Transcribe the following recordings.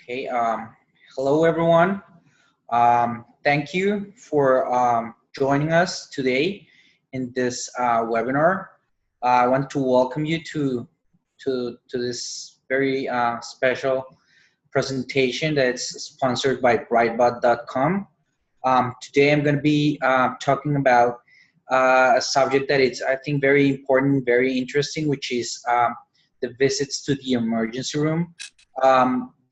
Okay. Hello, everyone. Thank you for joining us today in this webinar. I want to welcome you to this very special presentation that's sponsored by brightbot.com. Today, I'm going to be talking about a subject that is, I think, very important, very interesting, which is the visits to the emergency room.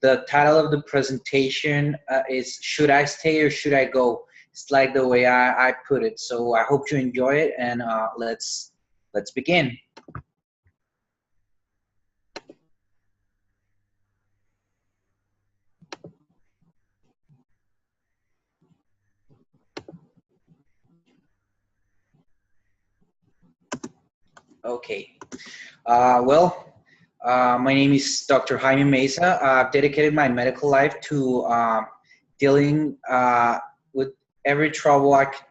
The title of the presentation is "Should I Stay or Should I Go?" It's like the way I put it. So I hope you enjoy it, and let's begin. Okay. My name is Dr. Jaime Mesa. I've dedicated my medical life to dealing with every trouble I could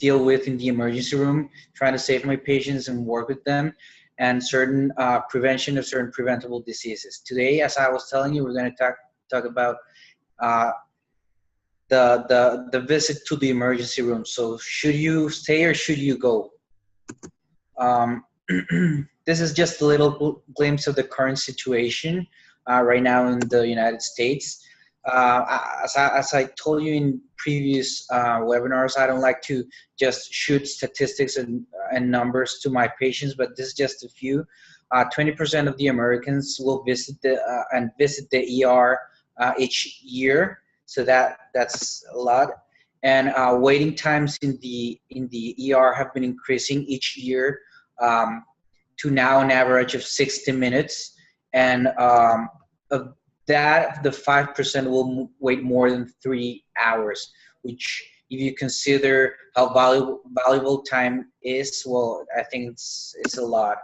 deal with in the emergency room, trying to save my patients and work with them, and certain prevention of certain preventable diseases. Today, as I was telling you, we're going to talk about the visit to the emergency room. So, should you stay or should you go? This is just a little glimpse of the current situation right now in the United States. As I told you in previous webinars, I don't like to just shoot statistics and numbers to my patients, but this is just a few. 20% of the Americans will visit the ER each year, so that's a lot. And waiting times in the ER have been increasing each year to now an average of 60 minutes. And of that, the 5% will wait more than 3 hours, which if you consider how valuable time is, well, I think it's a lot.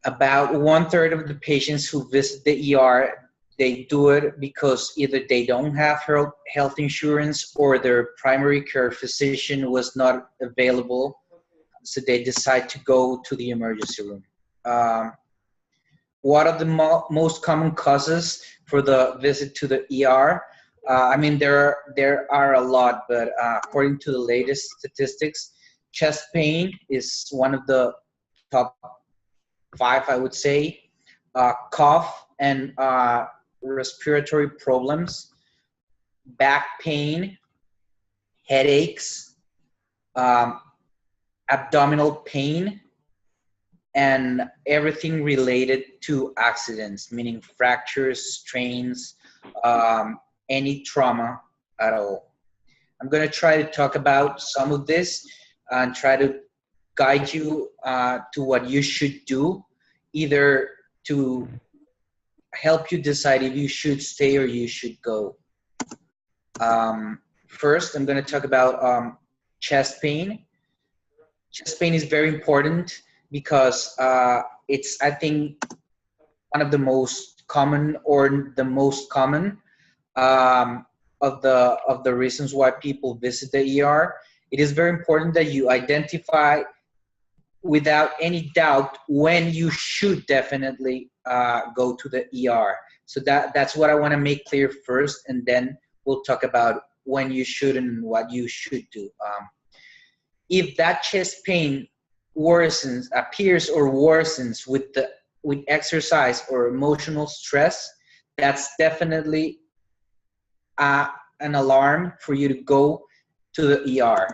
About 1/3 of the patients who visit the ER, they do it because either they don't have health insurance or their primary care physician was not available, so they decide to go to the emergency room. What are the most common causes for the visit to the ER? I mean, there are a lot, but according to the latest statistics, chest pain is one of the top 5, I would say. Cough and respiratory problems, back pain, headaches, abdominal pain, and everything related to accidents, meaning fractures, strains, any trauma at all. I'm going to try to talk about some of this and try to guide you to what you should do, either to help you decide if you should stay or you should go. First, I'm going to talk about chest pain. Chest pain is very important because it's, I think, one of the most common or the most common of the reasons why people visit the ER. It is very important that you identify without any doubt when you should definitely go to the ER. So that's what I want to make clear first, and then we'll talk about when you should and what you should do. If that chest pain appears or worsens with exercise or emotional stress, that's definitely an alarm for you to go to the ER.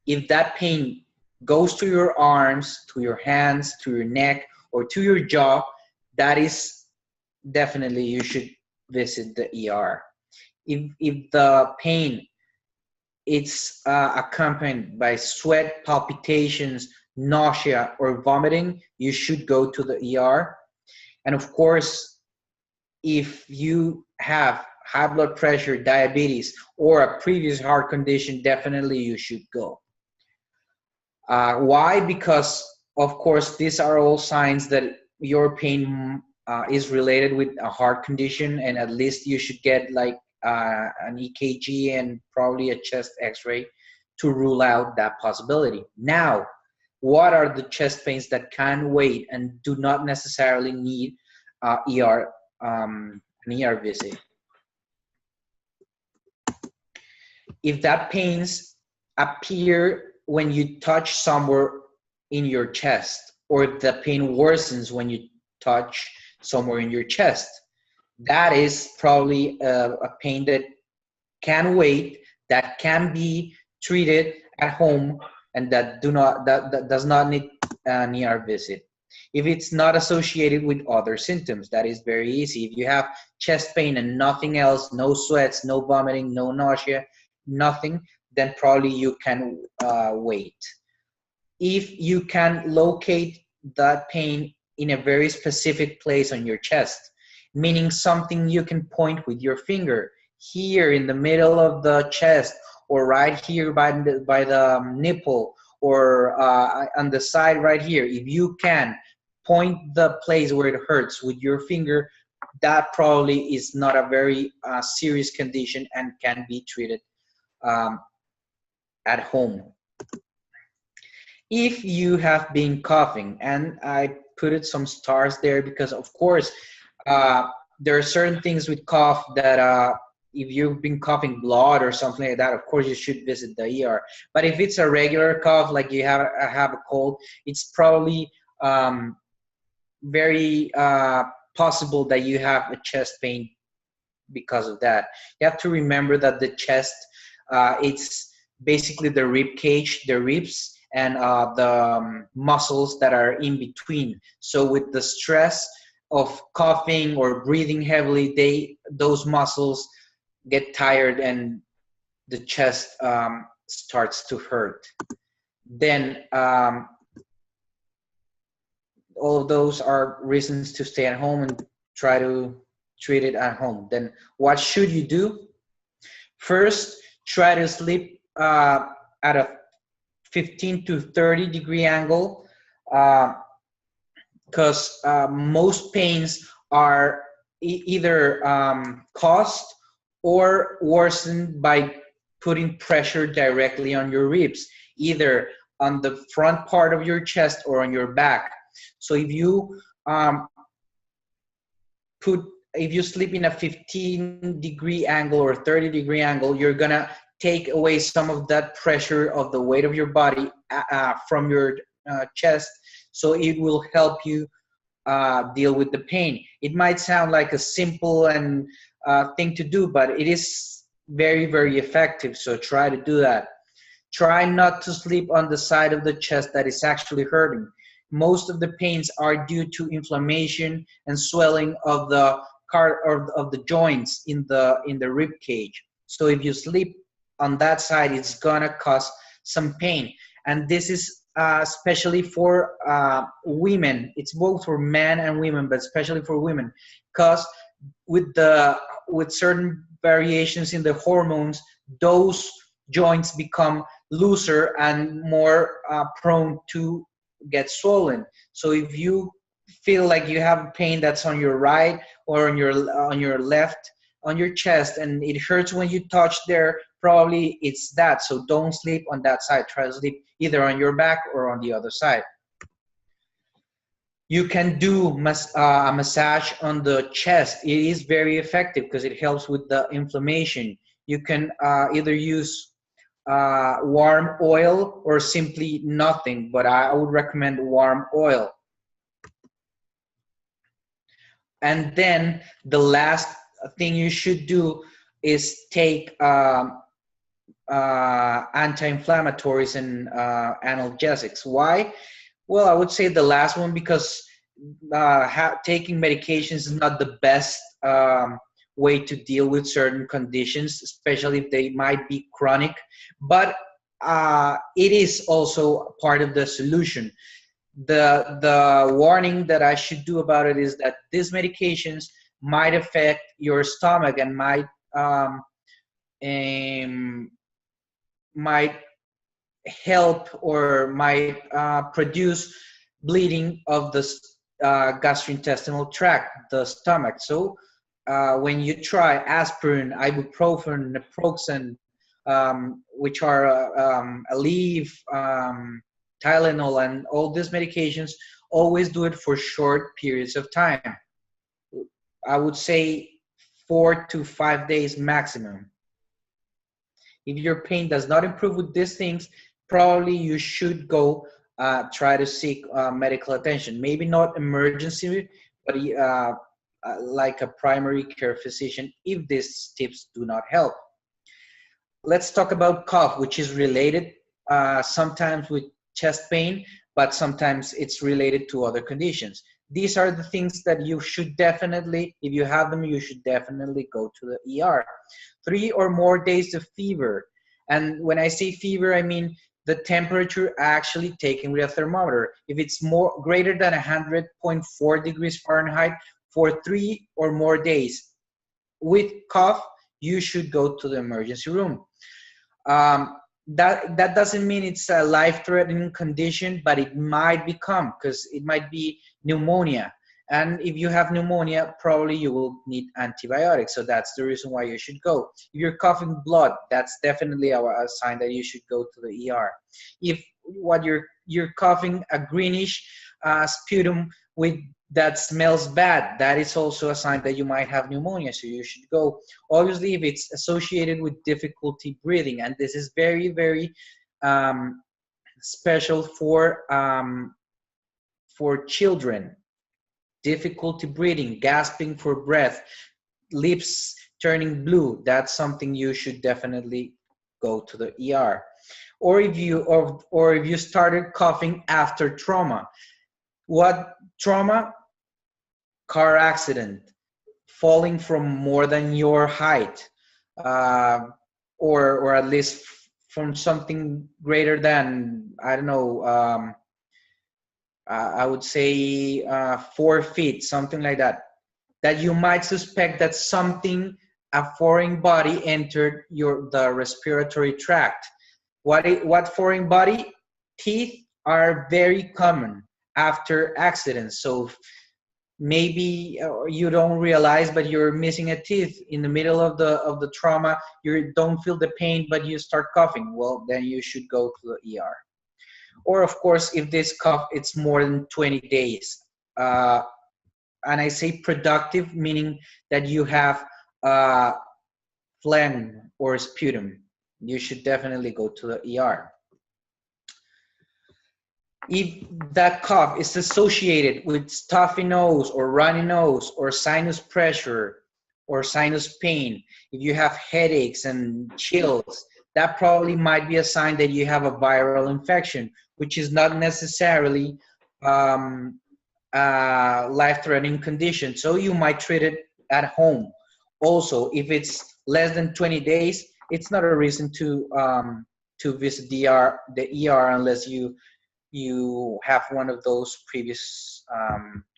If that pain goes to your arms, to your hands, to your neck, or to your jaw, that is definitely you should visit the ER. If the pain it's accompanied by sweat, palpitations, nausea, or vomiting, you should go to the ER. And of course, if you have high blood pressure, diabetes, or a previous heart condition, definitely you should go. Why? Because, of course, these are all signs that your pain is related with a heart condition, and at least you should get like an EKG and probably a chest x-ray to rule out that possibility. Now, what are the chest pains that can wait and do not necessarily need ER an ER visit. If that pains appear when you touch somewhere in your chest, or if the pain worsens when you touch somewhere in your chest, that is probably a pain that can wait, that can be treated at home, and that does not need an ER visit. If it's not associated with other symptoms, that is very easy. If you have chest pain and nothing else, no sweats, no vomiting, no nausea, nothing, then probably you can wait. If you can locate that pain in a very specific place on your chest, meaning something you can point with your finger, here in the middle of the chest, or right here by the nipple, or on the side right here, if you can point the place where it hurts with your finger, that probably is not a very serious condition and can be treated at home. If you have been coughing, and I put some stars there because of course there are certain things with cough that if you've been coughing blood or something like that, of course you should visit the ER. But if it's a regular cough, like you have a cold, it's probably very possible that you have a chest pain because of that. You have to remember that the chest, it's basically the rib cage, the ribs, and the muscles that are in between. So with the stress of coughing or breathing heavily, those muscles get tired and the chest starts to hurt. Then all of those are reasons to stay at home and try to treat it at home. Then what should you do? First, try to sleep at a 15 to 30 degree angle, because most pains are either caused or worsened by putting pressure directly on your ribs, either on the front part of your chest or on your back. So if you sleep in a 15 degree angle or 30 degree angle, you're gonna take away some of that pressure of the weight of your body from your chest, so it will help you deal with the pain. It might sound like a simple and thing to do, but it is very, very effective, so try to do that. Try not to sleep on the side of the chest that is actually hurting. Most of the pains are due to inflammation and swelling of the of the joints in the rib cage. So if you sleep on that side, it's gonna cause some pain. And this is especially for women. It's both for men and women, but especially for women, because with certain variations in the hormones, those joints become looser and more prone to get swollen. So if you feel like you have pain that's on your right or on your left, on your chest, and it hurts when you touch there, probably it's that. So don't sleep on that side. Try to sleep either on your back or on the other side. You can do a massage on the chest. It is very effective because it helps with the inflammation. You can either use warm oil or simply nothing, but I would recommend warm oil. And then the last thing you should do is take anti-inflammatories and analgesics. Why? Well, I would say the last one because taking medications is not the best way to deal with certain conditions, especially if they might be chronic, but it is also part of the solution. The warning that I should do about it is that these medications might affect your stomach and might help or might produce bleeding of the gastrointestinal tract, the stomach. So when you try aspirin, ibuprofen, naproxen, which are Aleve, Tylenol, and all these medications, always do it for short periods of time. I would say 4 to 5 days maximum. If your pain does not improve with these things, probably you should go try to seek medical attention. Maybe not emergency, but like a primary care physician if these tips do not help. Let's talk about cough, which is related sometimes with chest pain, but sometimes it's related to other conditions. These are the things that you should definitely, if you have them, you should definitely go to the ER. 3 or more days of fever. And when I say fever, I mean the temperature actually taken with a thermometer. If it's greater than 100.4 degrees Fahrenheit for 3 or more days with cough, you should go to the emergency room. That doesn't mean it's a life-threatening condition, but it might become, because it might be pneumonia. And if you have pneumonia, probably you will need antibiotics. So that's the reason why you should go. If you're coughing blood, that's definitely a sign that you should go to the ER. If what you're coughing a greenish sputum with that smells bad, that is also a sign that you might have pneumonia, so you should go. Obviously, if it's associated with difficulty breathing, and this is very, very special for children, difficulty breathing, gasping for breath, lips turning blue, that's something you should definitely go to the ER. Or if you started coughing after trauma. What trauma? Car accident, falling from more than your height, or at least from something greater than, I don't know, I would say 4 feet, something like that. That you might suspect that something, a foreign body entered the respiratory tract. What foreign body? Teeth are very common after accidents. So maybe you don't realize, but you're missing a tooth in the middle of the trauma. You don't feel the pain, but you start coughing. Well, then you should go to the ER. Or of course, if this cough it's more than 20 days, and I say productive, meaning that you have phlegm or sputum, you should definitely go to the ER. If that cough is associated with stuffy nose or runny nose or sinus pressure or sinus pain, if you have headaches and chills, that probably might be a sign that you have a viral infection, which is not necessarily a life-threatening condition. So you might treat it at home. Also, if it's less than 20 days, it's not a reason to visit the ER unless you have one of those previous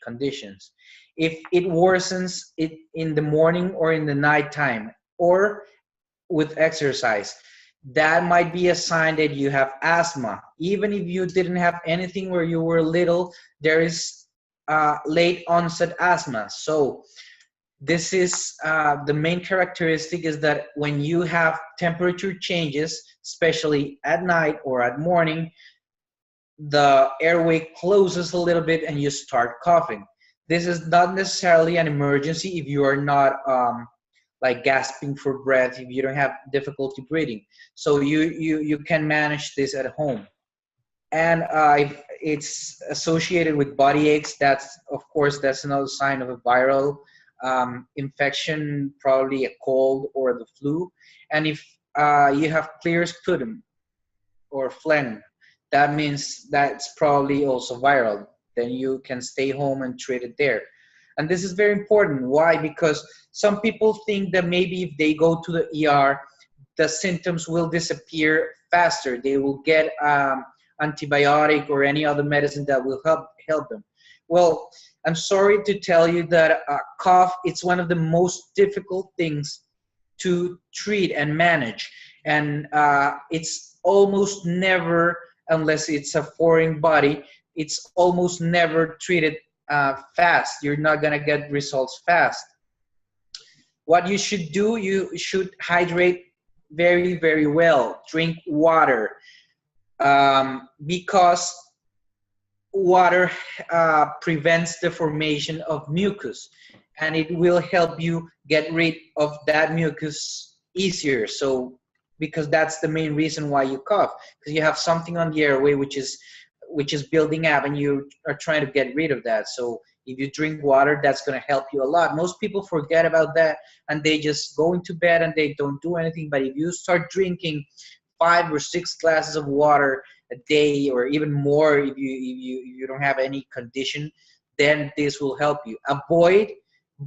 conditions. If it worsens in the morning or in the nighttime or with exercise, that might be a sign that you have asthma. Even if you didn't have anything where you were little, there is late onset asthma. So this is the main characteristic is that when you have temperature changes, especially at night or at morning, the airway closes a little bit and you start coughing. This is not necessarily an emergency if you are not like gasping for breath, if you don't have difficulty breathing. So you can manage this at home. And if it's associated with body aches, that's another sign of a viral infection, probably a cold or the flu. And if you have clear sputum or phlegm, that means that's probably also viral. Then you can stay home and treat it there. And this is very important. Why? Because some people think that maybe if they go to the ER, the symptoms will disappear faster. They will get antibiotic or any other medicine that will help them. Well, I'm sorry to tell you that cough, it's one of the most difficult things to treat and manage. And it's almost never, unless it's a foreign body, it's almost never treated fast. You're not gonna get results fast. What you should do, you should hydrate very, very well. Drink water, because water prevents the formation of mucus. and it will help you get rid of that mucus easier. So because that's the main reason why you cough, because you have something on the airway which is building up, and you are trying to get rid of that. So if you drink water, that's going to help you a lot. Most people forget about that, and they just go into bed and they don't do anything. But if you start drinking 5 or 6 glasses of water a day, or even more if you don't have any condition, then this will help you. Avoid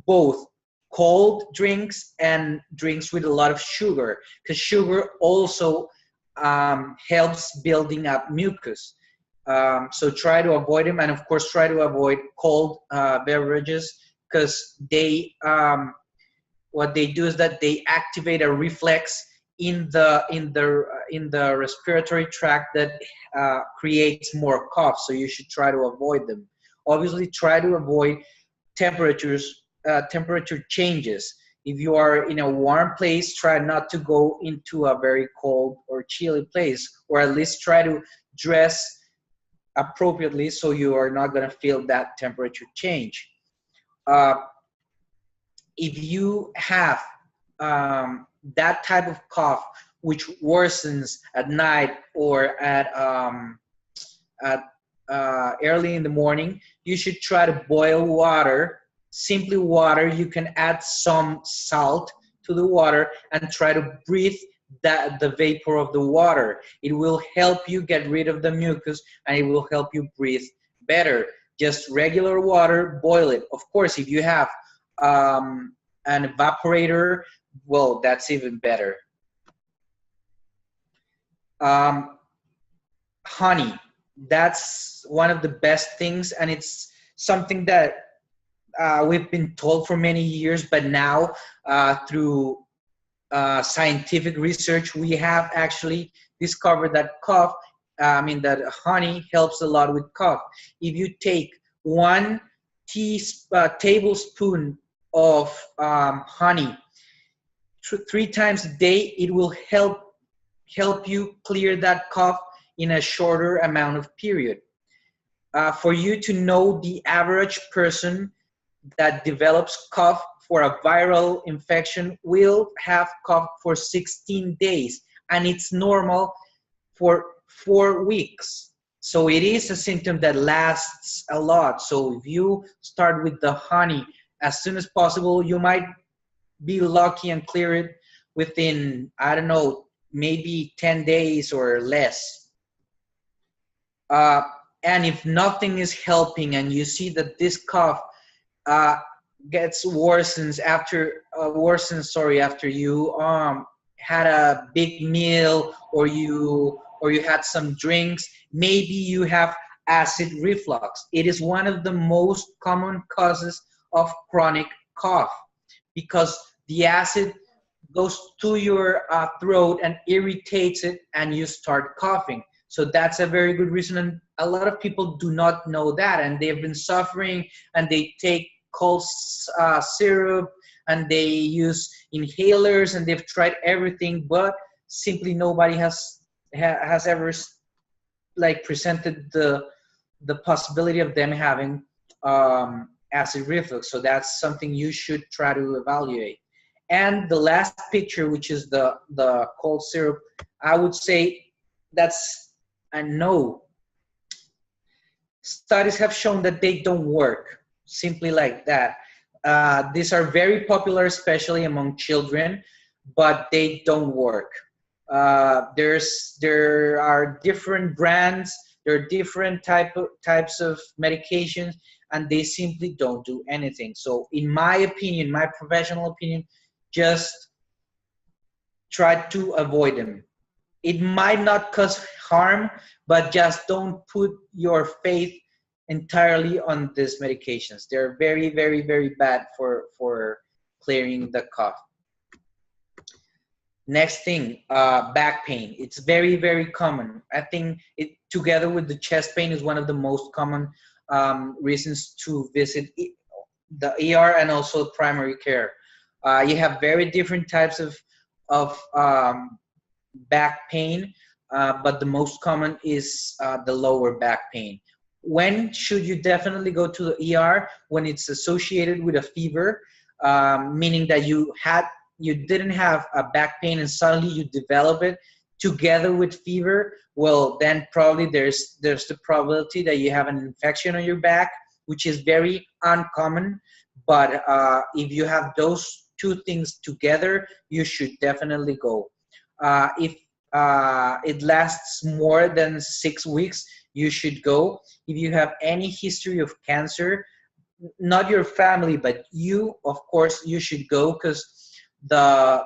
both cold drinks and drinks with a lot of sugar, because sugar also helps building up mucus. So try to avoid them, and of course try to avoid cold beverages, because they what they do is that they activate a reflex in the respiratory tract that creates more cough. So you should try to avoid them. Obviously, try to avoid temperature changes. If you are in a warm place, try not to go into a very cold or chilly place, or at least try to dress appropriately so you are not going to feel that temperature change. If you have that type of cough which worsens at night or at early in the morning, you should try to boil water, simply water. You can add some salt to the water and try to breathe the vapor of the water. It will help you get rid of the mucus, and it will help you breathe better. Just regular water, boil it. Of course, if you have an evaporator, well, that's even better. Honey, that's one of the best things, and it's something that we've been told for many years, but now through scientific research, we have actually discovered that that honey helps a lot with cough. If you take 1 tablespoon of honey 3 times a day, it will help you clear that cough in a shorter amount of period. For you to know, the average person that develops cough for a viral infection will have cough for 16 days, and it's normal for 4 weeks. So it is a symptom that lasts a lot. So if you start with the honey as soon as possible, you might be lucky and clear it within, I don't know, maybe 10 days or less. And if nothing is helping and you see that this cough worsens after you had a big meal, or you had some drinks, maybe you have acid reflux. It is one of the most common causes of chronic cough, because the acid goes to your throat and irritates it, and you start coughing. So that's a very good reason, and a lot of people do not know that, and they've been suffering, and they take cold syrup, and they use inhalers, and they've tried everything, but simply nobody has ever presented the possibility of them having acid reflux. So that's something you should try to evaluate. And the last picture, which is the cold syrup, I would say that's a no. Studies have shown that they don't work, simply like that. These are very popular, especially among children, but they don't work. There are different brands, there are different types of medications, and they simply don't do anything. So in my opinion, my professional opinion, just try to avoid them. It might not cause harm, but just don't put your faith entirely on these medications. They're very, very, very bad for clearing the cough. Next thing, back pain. It's very, very common. I think it, together with the chest pain, is one of the most common reasons to visit the ER and also primary care. You have very different types of back pain, but the most common is the lower back pain. When should you definitely go to the ER? When it's associated with a fever, meaning that you didn't have a back pain and suddenly you develop it together with fever. Well, then probably there's the probability that you have an infection on your back, which is very uncommon. But if you have those two things together, you should definitely go. If it lasts more than 6 weeks, you should go. If you have any history of cancer, not your family, but you, of course, you should go, because the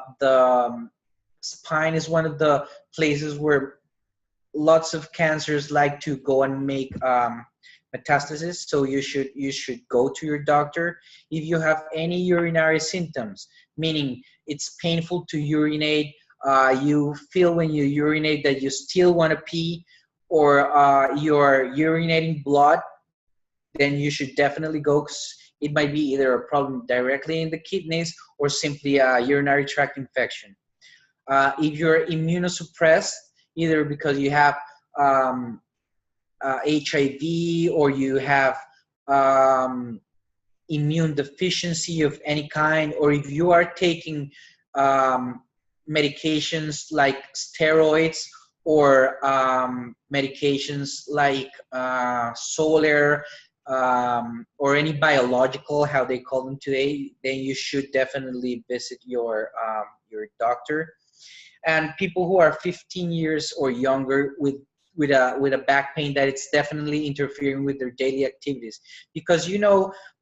spine is one of the places where lots of cancers like to go and make metastasis. So you should go to your doctor. If you have any urinary symptoms, meaning it's painful to urinate, you feel when you urinate that you still want to pee, or you're urinating blood, then you should definitely go, because it might be either a problem directly in the kidneys or simply a urinary tract infection. If you're immunosuppressed, either because you have HIV, or you have immune deficiency of any kind, or if you are taking medications like steroids, or medications like Solar, or any biological, how they call them today, then you should definitely visit your doctor. And people who are 15 years or younger with a back pain that it's definitely interfering with their daily activities, because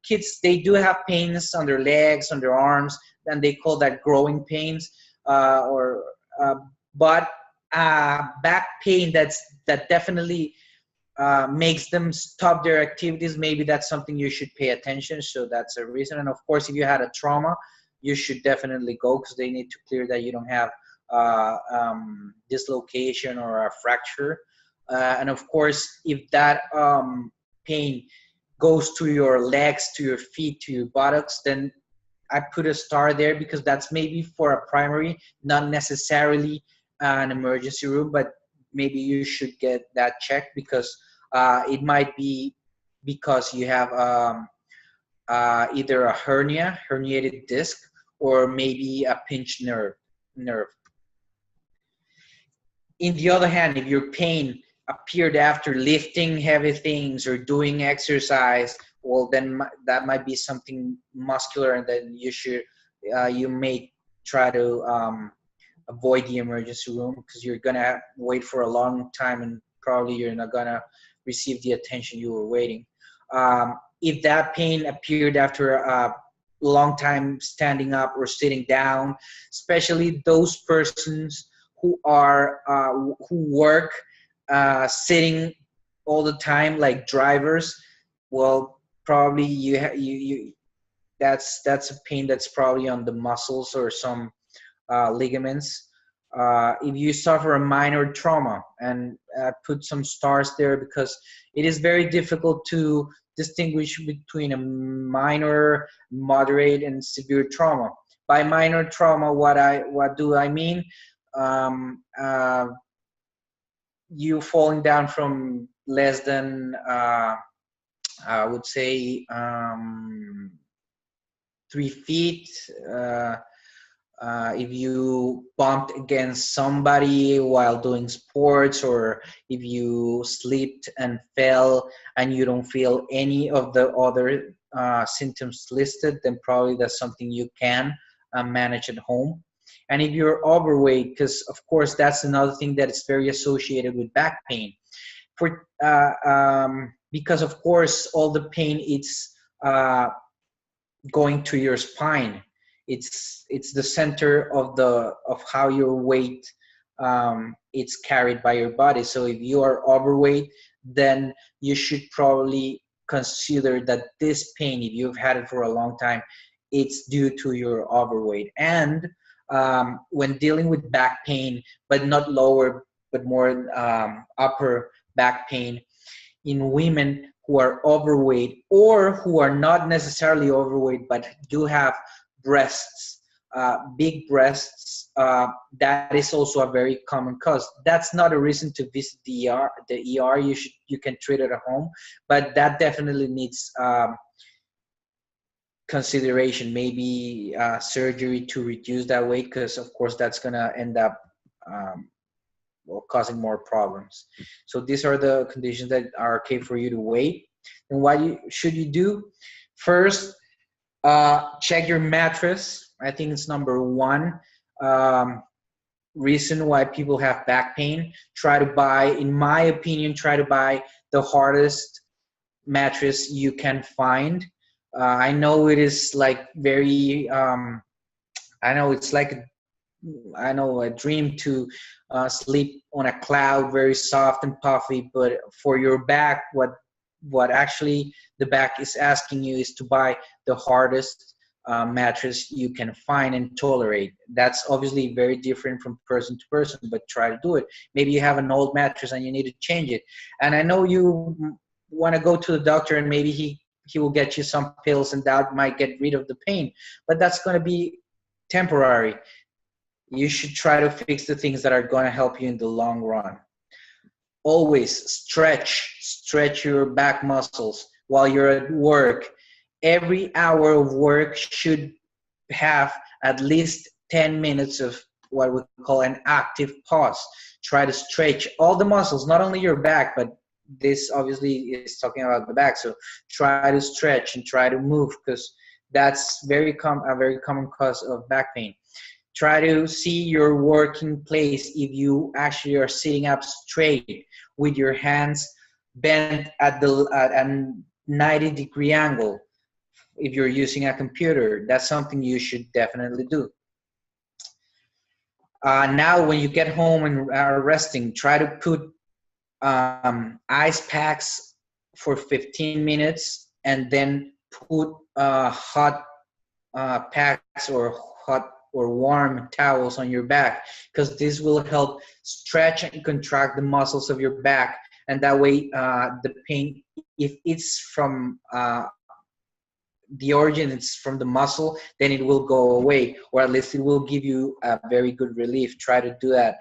kids, they do have pains on their legs, on their arms, and they call that growing pains, but back pain that definitely makes them stop their activities, maybe that's something you should pay attention. So that's a reason. And of course, if you had a trauma, you should definitely go, because they need to clear that you don't have dislocation or a fracture. And of course, if that pain goes to your legs, to your feet, to your buttocks, then I put a star there, because that's maybe for a primary, not necessarily an emergency room, but maybe you should get that checked, because it might be because you have either a herniated disc, or maybe a pinched nerve. In the other hand, if your pain appeared after lifting heavy things or doing exercise, well, then that might be something muscular, and then you may try to avoid the emergency room, because you're gonna wait for a long time, and probably you're not gonna receive the attention you were waiting. If that pain appeared after a long time standing up or sitting down, especially those persons who work sitting all the time, like drivers, well, probably that's a pain that's probably on the muscles or some ligaments. If you suffer a minor trauma, and put some stars there, because it is very difficult to distinguish between a minor, moderate, and severe trauma. By minor trauma, what do I mean? You falling down from less than I would say 3 feet. If you bumped against somebody while doing sports, or if you slipped and fell and you don't feel any of the other symptoms listed, then probably that's something you can manage at home. And if you're overweight, because of course that's another thing that is very associated with back pain, because of course all the pain is going to your spine. It's the center of how your weight it's carried by your body. So if you are overweight, then you should probably consider that this pain, if you've had it for a long time, it's due to your overweight. And when dealing with back pain, but not lower, but more upper back pain, in women who are overweight, or who are not necessarily overweight but do have breasts, big breasts, that is also a very common cause. That's not a reason to visit the ER. The ER, you can treat it at home, but that definitely needs consideration, maybe surgery to reduce that weight, because of course that's gonna end up well, causing more problems. So these are the conditions that are okay for you to wait. And what should you do? First, check your mattress. I think it's number one reason why people have back pain. Try to buy, in my opinion, try to buy the hardest mattress you can find. I know it is like very, I know it's like, a dream to sleep on a cloud, very soft and puffy, but for your back, what actually the back is asking you is to buy the hardest mattress you can find and tolerate. That's obviously very different from person to person, but try to do it. Maybe you have an old mattress and you need to change it. And I know you want to go to the doctor and maybe he will get you some pills and that might get rid of the pain, but that's going to be temporary. You should try to fix the things that are going to help you in the long run. Always stretch your back muscles while you're at work. Every hour of work should have at least 10 minutes of what we call an active pause. Try to stretch all the muscles, not only your back, but this obviously is talking about the back. So try to stretch and try to move, because that's a very common cause of back pain. Try to see your working place if you actually are sitting up straight with your hands bent at a 90-degree angle. If you're using a computer, that's something you should definitely do. Now, when you get home and are resting, try to put ice packs for 15 minutes and then put hot packs or hot or warm towels on your back, because this will help stretch and contract the muscles of your back, and that way the pain, if it's from the origin, it's from the muscle, then it will go away, or at least it will give you a very good relief. Try to do that.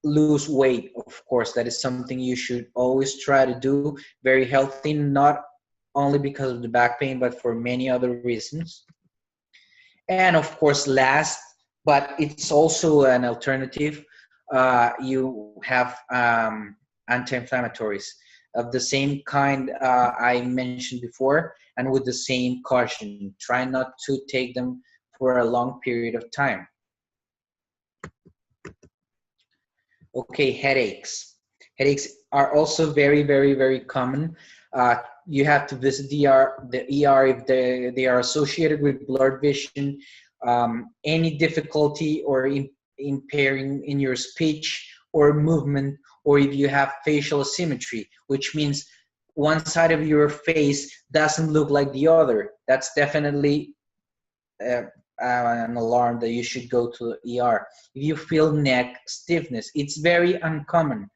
Lose weight, of course, that is something you should always try to do. Very healthy, not only because of the back pain, but for many other reasons. And of course, last, but it's also an alternative, you have anti-inflammatories of the same kind I mentioned before, and with the same caution. Try not to take them for a long period of time. Okay, headaches. Headaches are also very, very, very common. You have to visit the ER if they are associated with blurred vision, any difficulty or impairing in your speech or movement, or if you have facial asymmetry, which means one side of your face doesn't look like the other. That's definitely an alarm that you should go to the ER. If you feel neck stiffness, it's very uncommon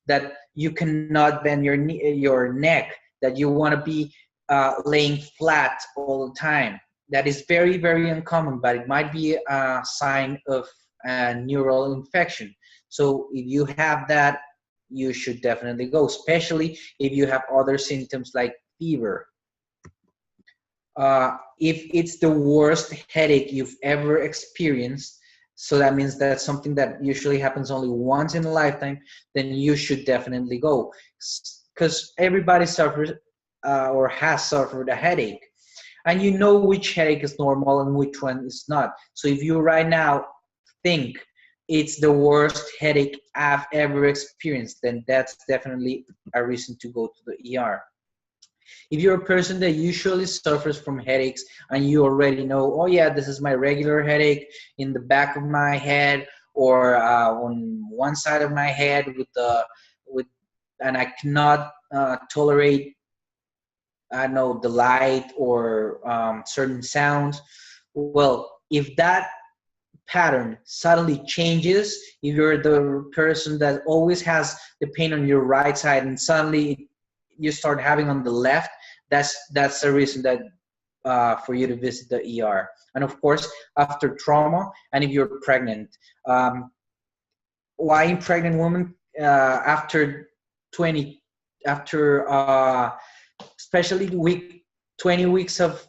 that you cannot bend your neck, that you want to be laying flat all the time. That is very, very uncommon, but it might be a sign of a neural infection. So if you have that, you should definitely go, especially if you have other symptoms like fever. If it's the worst headache you've ever experienced, so that means that's something that usually happens only once in a lifetime, then you should definitely go, because everybody suffers or has suffered a headache, and you know which headache is normal and which one is not. So if you right now think it's the worst headache I've ever experienced, then that's definitely a reason to go to the ER. If you're a person that usually suffers from headaches and you already know, oh yeah, this is my regular headache in the back of my head or on one side of my head and I cannot tolerate, I don't know, the light or certain sounds. Well, if that pattern suddenly changes, if you're the person that always has the pain on your right side and suddenly you start having on the left, that's a reason that for you to visit the ER. and of course after trauma, and if you're pregnant. Why in pregnant women after 20, after especially week 20 weeks of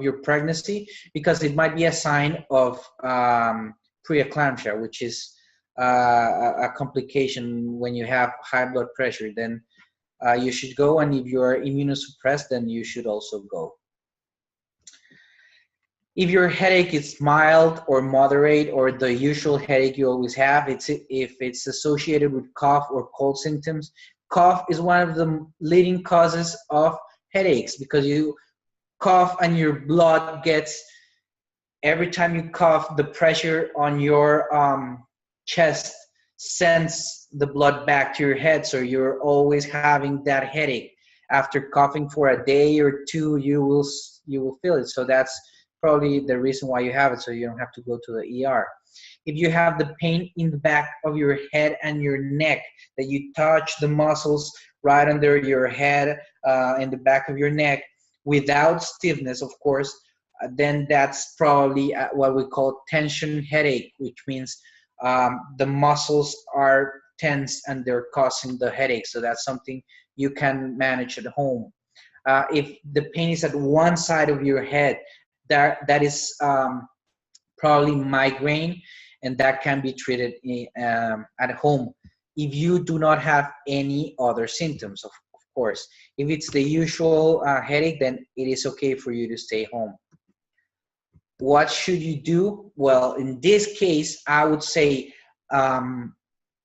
your pregnancy, because it might be a sign of preeclampsia, which is a complication when you have high blood pressure. Then you should go, and if you're immunosuppressed, then you should also go. If your headache is mild or moderate, or the usual headache you always have, if it's associated with cough or cold symptoms. Cough is one of the leading causes of headaches, because you cough and your blood gets, every time you cough, the pressure on your chest sends the blood back to your head, so you're always having that headache. After coughing for a day or two, you will feel it. So that's probably the reason why you have it, so you don't have to go to the ER. If you have the pain in the back of your head and your neck, that you touch the muscles right under your head, in the back of your neck, without stiffness, of course, then that's probably what we call tension headache, which means the muscles are tense and they're causing the headache. So that's something you can manage at home. If the pain is at one side of your head, that is probably migraine, and that can be treated at home if you do not have any other symptoms, of course. If it's the usual headache, then it is okay for you to stay home. What should you do? Well, in this case, I would say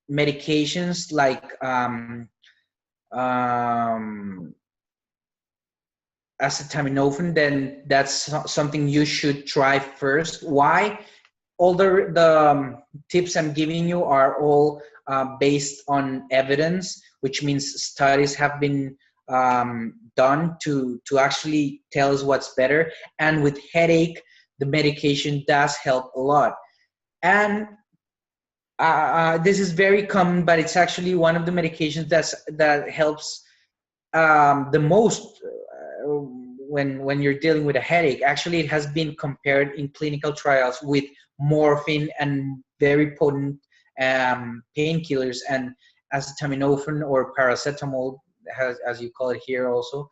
medications like acetaminophen, then that's something you should try first. Why? All the tips I'm giving you are all based on evidence, which means studies have been done to actually tell us what's better. And with headache, the medication does help a lot. And this is very common, but it's actually one of the medications that helps the most when you're dealing with a headache. Actually, it has been compared in clinical trials with morphine and very potent painkillers, and acetaminophen, or paracetamol, as you call it here also.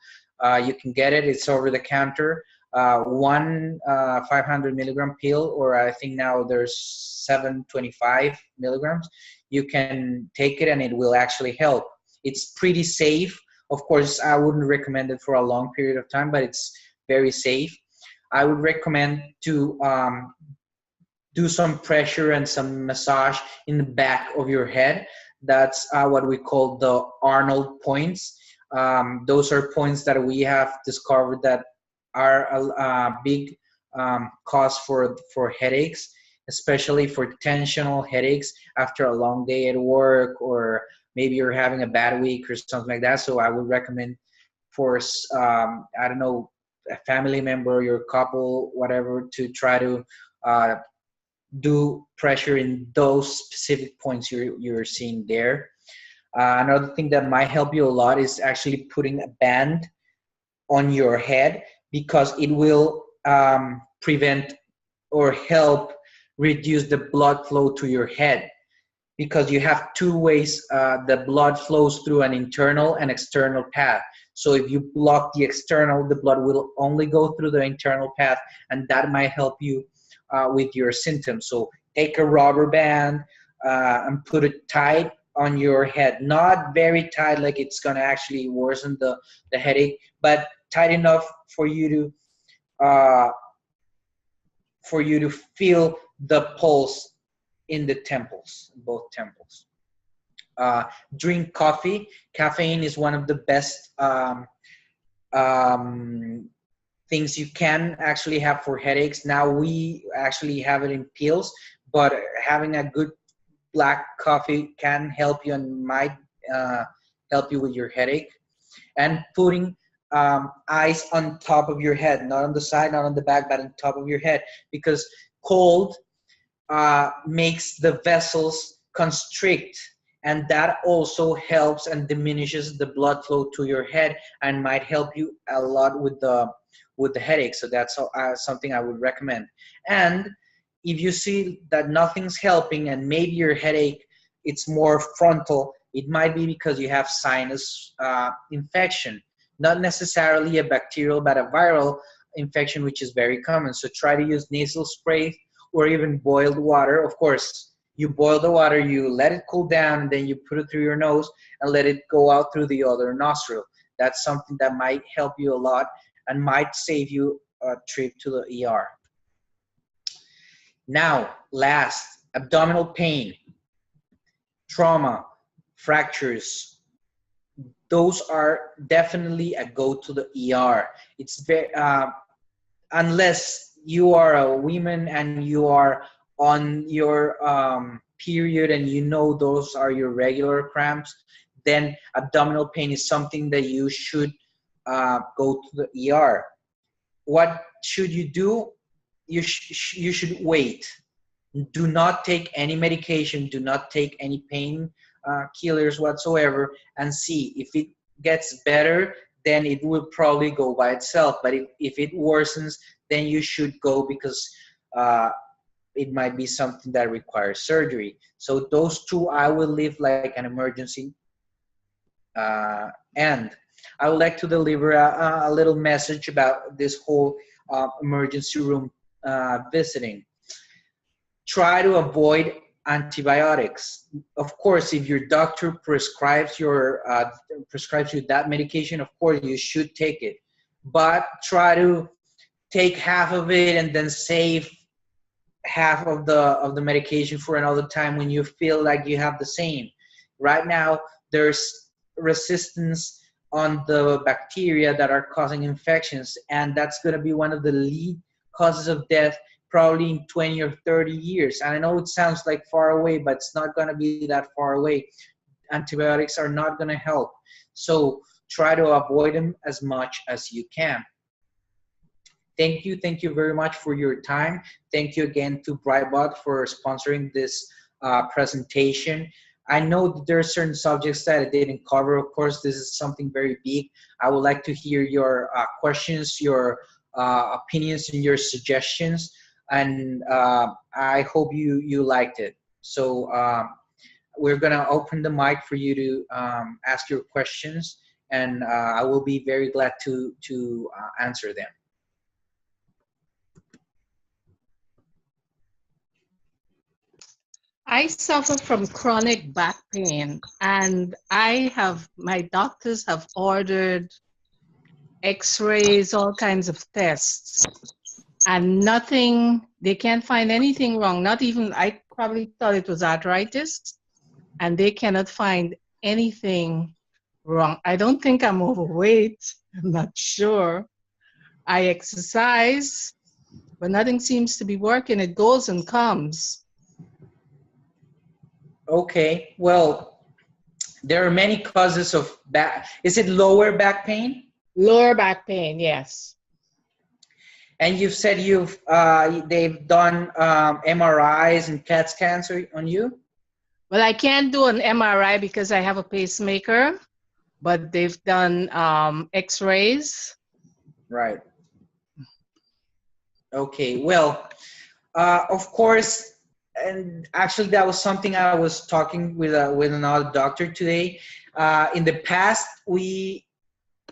You can get it. It's over the counter. One 500 milligram pill, or I think now there's 725 milligrams. You can take it and it will actually help. It's pretty safe. Of course, I wouldn't recommend it for a long period of time, but it's very safe. I would recommend to do some pressure and some massage in the back of your head. That's what we call the Arnold points. Those are points that we have discovered that are a big cause for headaches, especially for tensional headaches after a long day at work, or maybe you're having a bad week or something like that. So I would recommend for, I don't know, a family member, your couple, whatever, to try to do pressure in those specific points you're seeing there. Another thing that might help you a lot is actually putting a band on your head, because it will prevent or help reduce the blood flow to your head, because you have two ways the blood flows through, an internal and external path. So if you block the external, the blood will only go through the internal path, and that might help you with your symptoms. So take a rubber band and put it tight on your head. Not very tight, like it's gonna actually worsen the headache, but tight enough for you to feel the pulse in the temples, both temples. Drink coffee. Caffeine is one of the best things you can actually have for headaches. Now we actually have it in pills, but having a good black coffee can help you and might help you with your headache. And putting ice on top of your head, not on the side, not on the back, but on top of your head, because cold makes the vessels constrict, and that also helps and diminishes the blood flow to your head, and might help you a lot with with the headache. So that's something I would recommend. And if you see that nothing's helping and maybe your headache, it's more frontal, it might be because you have sinus infection, not necessarily a bacterial, but a viral infection, which is very common. So try to use nasal spray or even boiled water. Of course, you boil the water, you let it cool down, and then you put it through your nose and let it go out through the other nostril. That's something that might help you a lot and might save you a trip to the ER. Now, last, abdominal pain, trauma, fractures. Those are definitely a go to the ER. It's very, unless you are a woman and you are on your period and you know those are your regular cramps, then abdominal pain is something that you should go to the ER. What should you do? You should wait. Do not take any medication. Do not take any pain killers whatsoever, and see if it gets better, then it will probably go by itself. But if it worsens, then you should go, because it might be something that requires surgery. So those two I will leave like an emergency. And I would like to deliver a little message about this whole emergency room visiting. Try to avoid antibiotics. Of course, if your doctor prescribes you that medication, of course you should take it. But try to take half of it and then save half of the medication for another time when you feel like you have the same. Right now, there's resistance on the bacteria that are causing infections, and that's going to be one of the lead causes of death probably in 20 or 30 years. And I know it sounds like far away, but it's not going to be that far away. Antibiotics are not going to help. So try to avoid them as much as you can. Thank you very much for your time. Thank you again to Brightbot for sponsoring this presentation. I know that there are certain subjects that I didn't cover. Of course, this is something very big. I would like to hear your questions, your opinions, and your suggestions. And I hope you liked it. So we're gonna open the mic for you to ask your questions, and I will be very glad to answer them. I suffer from chronic back pain, and my doctors have ordered x-rays, all kinds of tests, and they can't find anything wrong. Not even, I probably thought it was arthritis, and they cannot find anything wrong. I don't think I'm overweight, I'm not sure. I exercise, but nothing seems to be working. It goes and comes. Okay, well, there are many causes of back. Is it lower back pain? Lower back pain, yes. And you've said they've done MRIs and CAT scans on you? Well, I can't do an MRI because I have a pacemaker, but they've done x-rays. Right. Okay, well, of course, and actually that was something I was talking with another doctor today. In the past, we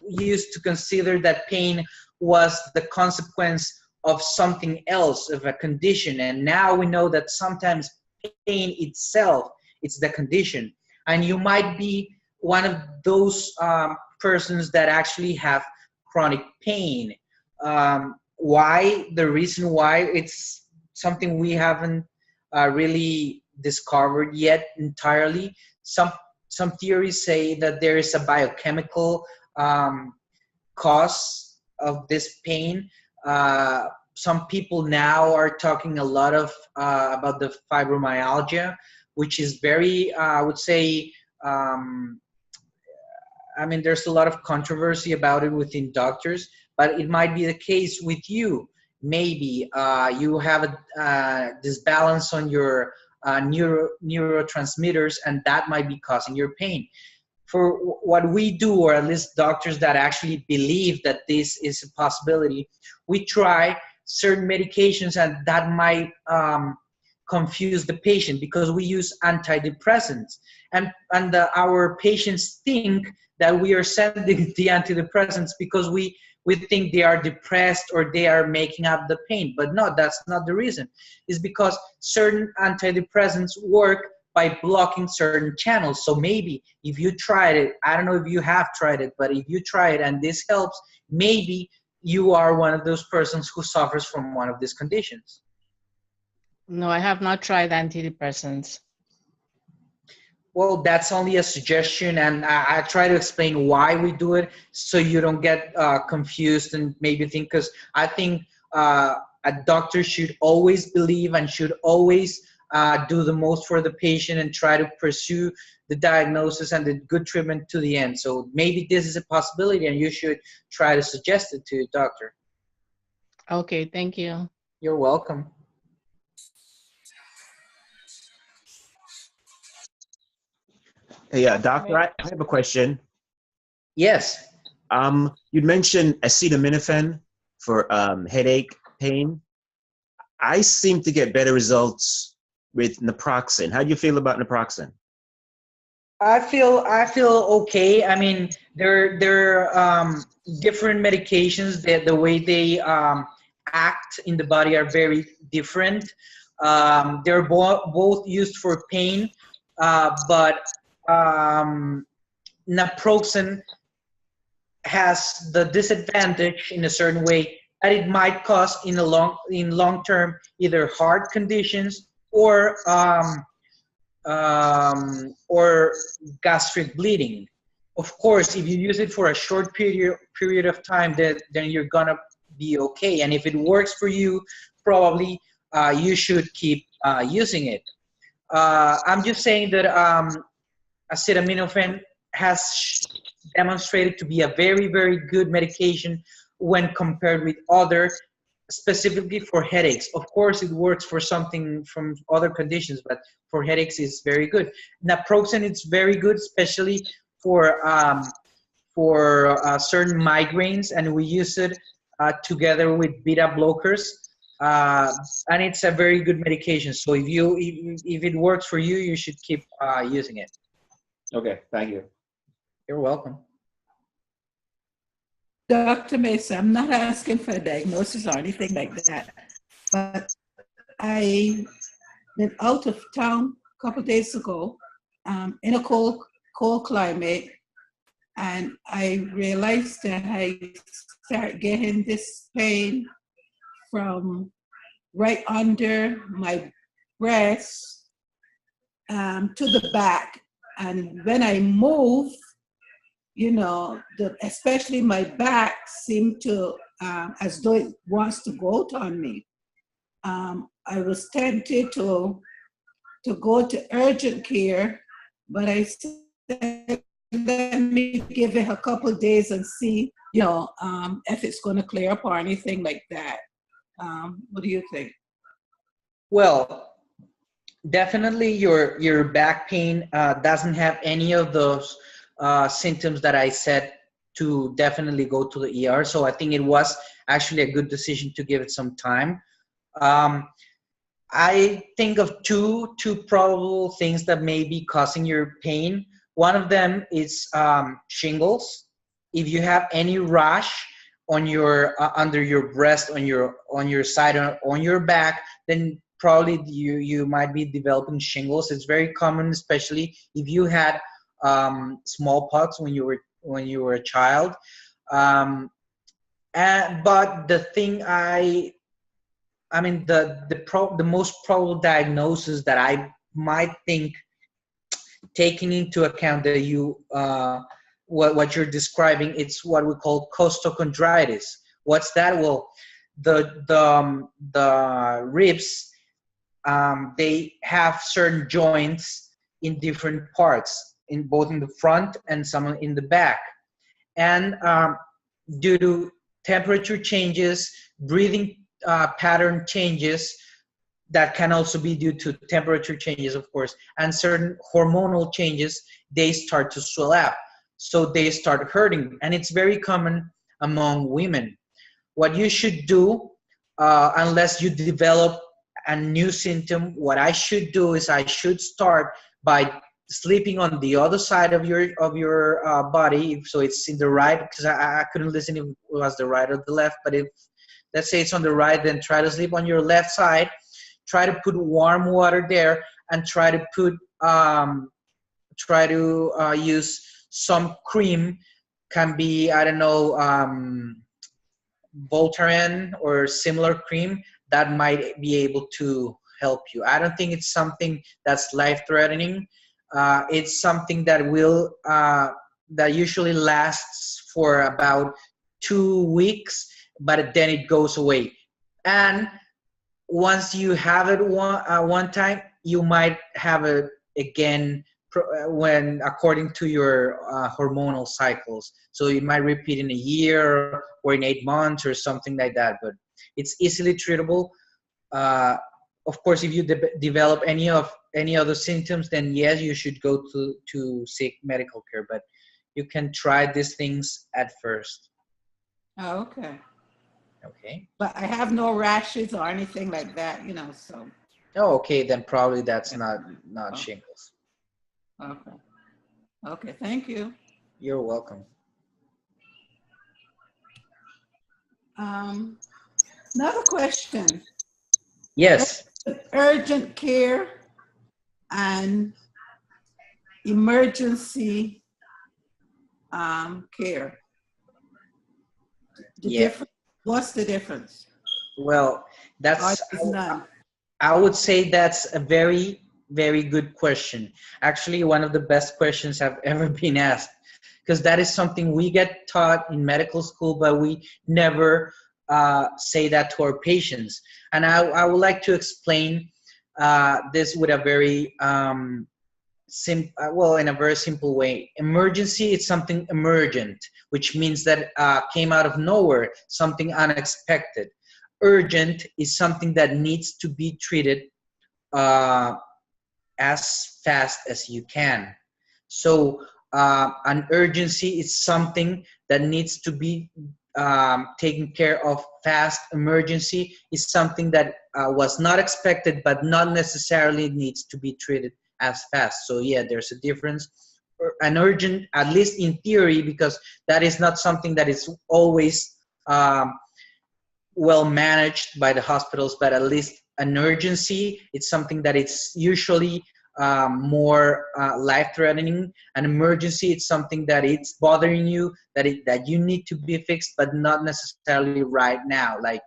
used to consider that pain was the consequence of something else, of a condition. And now we know that sometimes pain itself, it's the condition. And you might be one of those persons that actually have chronic pain. Why? The reason why, it's something we haven't really discovered yet entirely. Some theories say that there is a biochemical cause of this pain. Some people now are talking a lot about the fibromyalgia, which is very, I would say, I mean, there's a lot of controversy about it within doctors, but it might be the case with you. Maybe you have a disbalance on your neurotransmitters, and that might be causing your pain. for what we do, or at least doctors that actually believe that this is a possibility, we try certain medications, and that might confuse the patient because we use antidepressants, and our patients think that we are sending the antidepressants because we think they are depressed or they are making up the pain. But no, that's not the reason. It's because certain antidepressants work by blocking certain channels. So maybe if you tried it, I don't know if you have tried it, but if you try it and this helps, maybe you are one of those persons who suffers from one of these conditions. No, I have not tried antidepressants. Well, that's only a suggestion, and I try to explain why we do it so you don't get confused and maybe think, because I think a doctor should always believe and should always do the most for the patient and try to pursue the diagnosis and the good treatment to the end. So maybe this is a possibility and you should try to suggest it to your doctor. Okay, thank you. You're welcome. Hey, doctor, I have a question. Yes. You'd mentioned acetaminophen for headache pain. I seem to get better results with naproxen. How do you feel about naproxen? I feel okay. I mean, they're different medications. The way they act in the body are very different. They're both used for pain, but naproxen has the disadvantage in a certain way that it might cause in long term either heart conditions or gastric bleeding. Of course, if you use it for a short period of time, then you're gonna be okay. And if it works for you, probably you should keep using it. I'm just saying that acetaminophen has demonstrated to be a very, very good medication when compared with other, specifically for headaches. Of course, it works for something from other conditions, but for headaches, it's very good. Naproxen, it's very good, especially for certain migraines, and we use it together with beta blockers, and it's a very good medication. So if it works for you, you should keep using it. Okay, thank you. You're welcome. Dr. Mesa, I'm not asking for a diagnosis or anything like that, but I been out of town a couple of days ago in a cold climate, and I realized that I start getting this pain from right under my breast to the back. And when I move, you know, especially my back seemed to, as though it wants to go out on me. I was tempted to go to urgent care, but I said, let me give it a couple of days and see, you know, if it's going to clear up or anything like that. What do you think? Well, definitely your back pain doesn't have any of those symptoms that I said to definitely go to the ER. So I think it was actually a good decision to give it some time. I think of two probable things that may be causing your pain. One of them is shingles. If you have any rash on your under your breast, on your side, on your back, then probably you might be developing shingles. It's very common, especially if you had smallpox when you were a child. But the thing I mean the most probable diagnosis that I might think, taking into account that you what you're describing, it's what we call costochondritis. What's that? Well, the ribs, they have certain joints in different parts, in both in the front and some in the back, and due to temperature changes, breathing pattern changes, that can also be due to temperature changes, of course, and certain hormonal changes. They start to swell up, so they start hurting, and it's very common among women. What you should do, unless you develop a new symptom, what I should do is I should start by sleeping on the other side of your body. So it's in the right, because I couldn't listen if it was the right or the left, but if, let's say it's on the right, then try to sleep on your left side. Try to put warm water there, and try to put use some cream. Can be, I don't know, Voltaren or similar cream that might be able to help you. I don't think it's something that's life-threatening. It's something that will that usually lasts for about 2 weeks, but then it goes away. And once you have it one time, you might have it again when according to your hormonal cycles. So you might repeat in a year or in 8 months or something like that. But it's easily treatable. Of course, if you develop any other symptoms, then yes, you should go to seek medical care. But you can try these things at first. Oh, okay. Okay. But I have no rashes or anything like that, so. Oh, okay. Then probably that's not shingles. Okay. Okay, thank you. You're welcome. Another question. Yes. Urgent care and emergency care. What's the difference? Well, that's, none. I would say that's a very, very good question. Actually, one of the best questions I've ever been asked, because that is something we get taught in medical school, but we never say that to our patients. And I would like to explain this with a very in a very simple way. Emergency is something emergent, which means that came out of nowhere, something unexpected. Urgent is something that needs to be treated as fast as you can. So an urgency is something that needs to be taken care of fast. Emergency is something that was not expected, but not necessarily needs to be treated as fast. So yeah, there's a difference. An urgent, at least in theory, because that is not something that is always well managed by the hospitals, but at least an urgency, it's something that it's usually more life-threatening. An emergency, it's something that it's bothering you, that you need to be fixed, but not necessarily right now. Like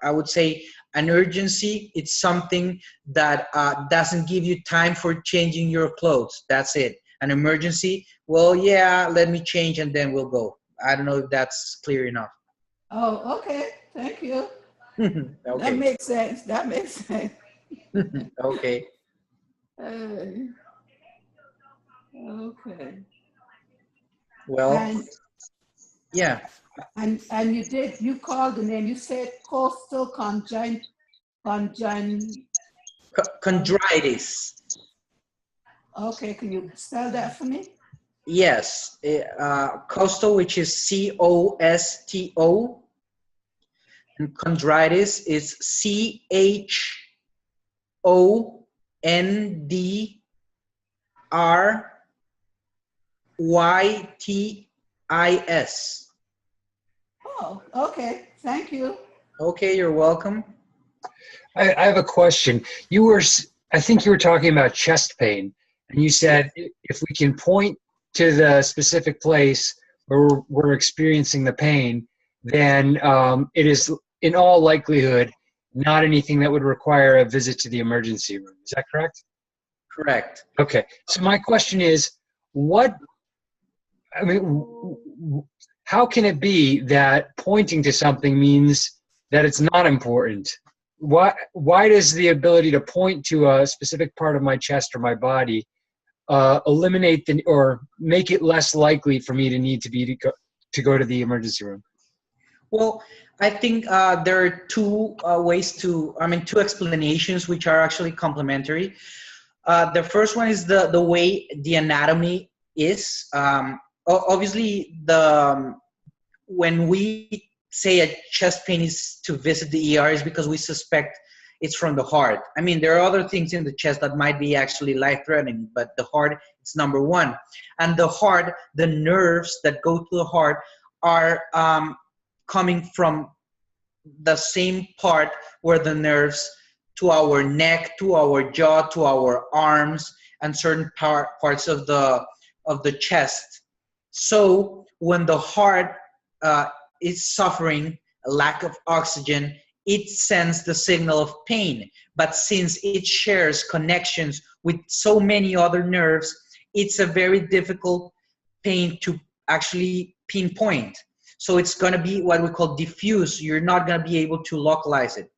I would say an urgency, it's something that doesn't give you time for changing your clothes. That's it. An emergency, well, yeah, let me change and then we'll go. I don't know if that's clear enough. Oh, okay. Thank you. Okay. That makes sense. That makes sense. Okay. Okay. Well, yeah. And you called the name, you said Costochondritis. Chondritis. Okay, can you spell that for me? Yes. Costo, which is C-O-S-T-O. And chondritis is C-H-O-N-D-R-Y-T-I-S. Oh, okay. Thank you. Okay, you're welcome. I have a question. I think you were talking about chest pain, and you said if we can point to the specific place where we're experiencing the pain, then it is in all likelihood not anything that would require a visit to the emergency room. Is that correct? Correct. Okay. So my question is, how can it be that pointing to something means that it's not important? Why does the ability to point to a specific part of my chest or my body eliminate or make it less likely for me to need to go to the emergency room? Well, I think there are two explanations which are actually complementary. The first one is the way the anatomy is. Obviously, when we say a chest pain is to visit the ER is because we suspect it's from the heart. I mean, there are other things in the chest that might be actually life-threatening, but the heart is number one. And the heart, the nerves that go to the heart are coming from the same part where the nerves to our neck, to our jaw, to our arms, and certain parts of the chest. So when the heart is suffering a lack of oxygen, it sends the signal of pain. But since it shares connections with so many other nerves, it's a very difficult pain to actually pinpoint. So it's going to be what we call diffuse. You're not going to be able to localize it.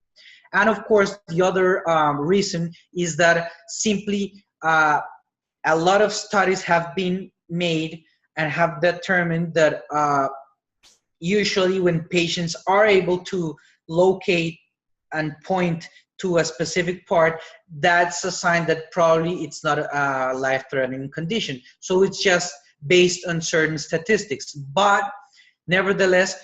And of course, the other reason is that simply a lot of studies have been made and have determined that usually when patients are able to locate and point to a specific part, that's a sign that probably it's not a life-threatening condition. So it's just based on certain statistics. But nevertheless,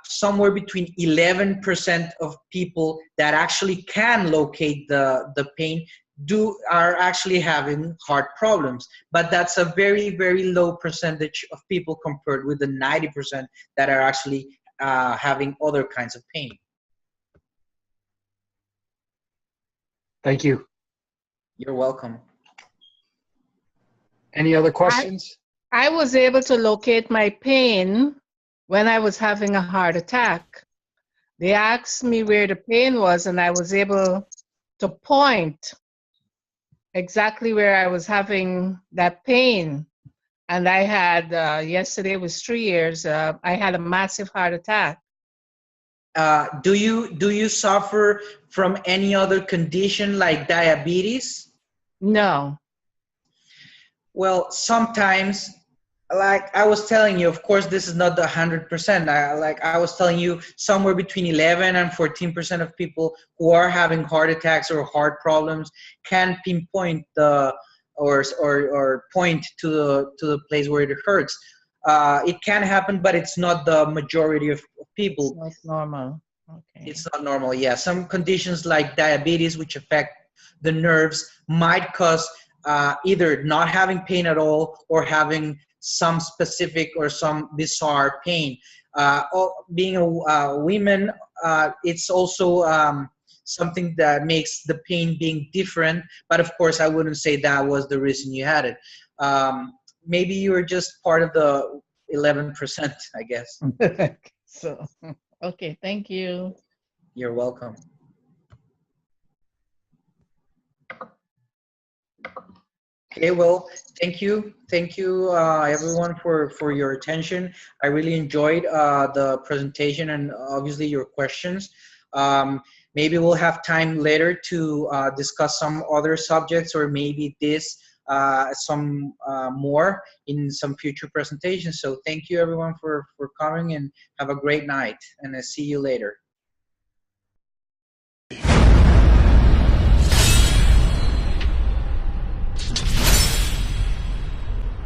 somewhere between 11% of people that actually can locate the pain are actually having heart problems. But that's a very, very low percentage of people compared with the 90% that are actually having other kinds of pain. Thank you. You're welcome. Any other questions? I was able to locate my pain when I was having a heart attack. They asked me where the pain was, and I was able to point exactly where I was having that pain. And I had, yesterday was 3 years, I had a massive heart attack. Do you suffer from any other condition like diabetes? No. Well, sometimes, like I was telling you, of course, this is not the 100%. I was telling you, somewhere between 11 and 14% of people who are having heart attacks or heart problems can pinpoint or point to the place where it hurts. It can happen, but it's not the majority of people. It's not normal. Okay. It's not normal. Yeah, some conditions like diabetes, which affect the nerves, might cause either not having pain at all or having some specific or some bizarre pain. Being a woman, it's also something that makes the pain being different. But of course, I wouldn't say that was the reason you had it. Maybe you were just part of the 11%, I guess. So, okay, thank you. You're welcome. Okay, well, thank you everyone for your attention. I really enjoyed the presentation and obviously your questions. Maybe we'll have time later to discuss some other subjects, or maybe some more in some future presentations. So thank you everyone for coming, and have a great night, and I'll see you later.